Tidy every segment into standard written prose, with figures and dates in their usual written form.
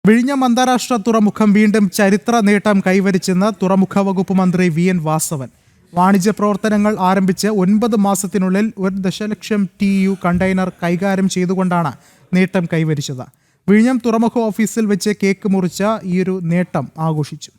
വിഴിഞ്ഞം അന്താരാഷ്ട്ര തുറമുഖം വീണ്ടും ചരിത്ര നേട്ടം കൈവരിച്ചെന്ന് തുറമുഖ വകുപ്പ് മന്ത്രി VN വാസവൻ. വാണിജ്യ പ്രവർത്തനങ്ങൾ ആരംഭിച്ച് 9 മാസത്തിനുള്ളിൽ 1 ദശലക്ഷം TEU കണ്ടെയ്നർ കൈകാര്യം ചെയ്തുകൊണ്ടാണ് നേട്ടം കൈവരിച്ചത്. വിഴിഞ്ഞം തുറമുഖ ഓഫീസിൽ വെച്ച് കേക്ക് മുറിച്ച ഈയൊരു നേട്ടം ആഘോഷിച്ചു.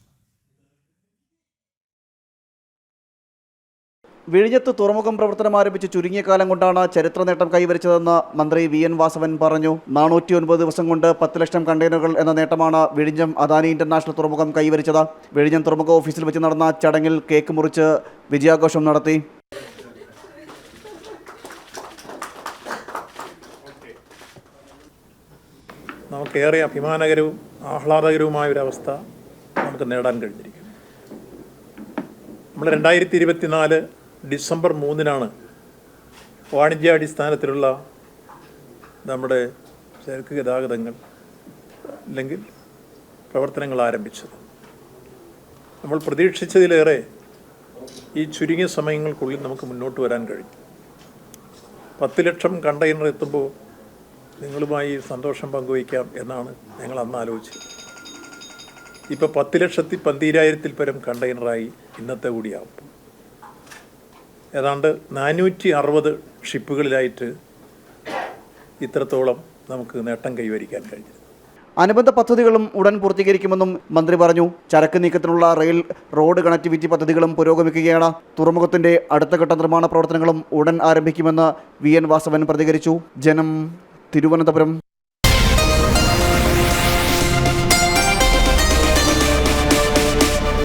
വിഴിഞ്ഞത്ത് തുറമുഖം പ്രവർത്തനം ആരംഭിച്ച് ചുരുങ്ങിയ കാലം കൊണ്ടാണ് ചരിത്ര നേട്ടം കൈവരിച്ചതെന്ന് മന്ത്രി VN വാസവൻ പറഞ്ഞു. 409 ദിവസം കൊണ്ട് 10 ലക്ഷം കണ്ടെയ്നറുകൾ എന്ന നേട്ടമാണ് വിഴിഞ്ഞം അദാനി ഇന്റർനാഷണൽ തുറമുഖം കൈവരിച്ചത്. വിഴിഞ്ഞം തുറമുഖ ഓഫീസിൽ വെച്ച് നടന്ന ചടങ്ങിൽ കേക്ക് മുറിച്ച് വിജയാഘോഷം നടത്തി. നമുക്കേറെ അഭിമാനകരവും ആഹ്ലാദകരവുമായ ഒരവസ്ഥ നമുക്ക് നേടാൻ കഴിഞ്ഞിരിക്കുന്നു. നമ്മൾ 2024 ഡിസംബർ 3 വാണിജ്യാടിസ്ഥാനത്തിലുള്ള നമ്മുടെ ചരക്ക് ഗതാഗതങ്ങൾ അല്ലെങ്കിൽ പ്രവർത്തനങ്ങൾ ആരംഭിച്ചത്. നമ്മൾ പ്രതീക്ഷിച്ചതിലേറെ ഈ ചുരുങ്ങിയ സമയങ്ങൾക്കുള്ളിൽ നമുക്ക് മുന്നോട്ട് വരാൻ കഴിഞ്ഞു. 10 ലക്ഷം കണ്ടെയ്നർ എത്തുമ്പോൾ നിങ്ങളുമായി സന്തോഷം പങ്കുവയ്ക്കാം എന്നാണ് ഞങ്ങൾ അന്ന് ആലോചിച്ചത്. ഇപ്പോൾ 10,12,000 പരം കണ്ടെയ്നറായി ഇന്നത്തെ കൂടിയാവും. ഏതാണ്ട് 460 ഷിപ്പുകളിലായിട്ട് ഇത്രത്തോളം നമുക്ക് നേട്ടം കൈവരിക്കാൻ കഴിഞ്ഞു. അനുബന്ധ പദ്ധതികളും ഉടൻ പൂർത്തീകരിക്കുമെന്നും മന്ത്രി പറഞ്ഞു. ചരക്ക് നീക്കത്തിനുള്ള റോഡ് കണക്ടിവിറ്റി പദ്ധതികളും പുരോഗമിക്കുകയാണ്. തുറമുഖത്തിന്റെ അടുത്ത ഘട്ട നിർമ്മാണ പ്രവർത്തനങ്ങളും ഉടൻ ആരംഭിക്കുമെന്ന് VN വാസവൻ പ്രതികരിച്ചു. ജനം, തിരുവനന്തപുരം.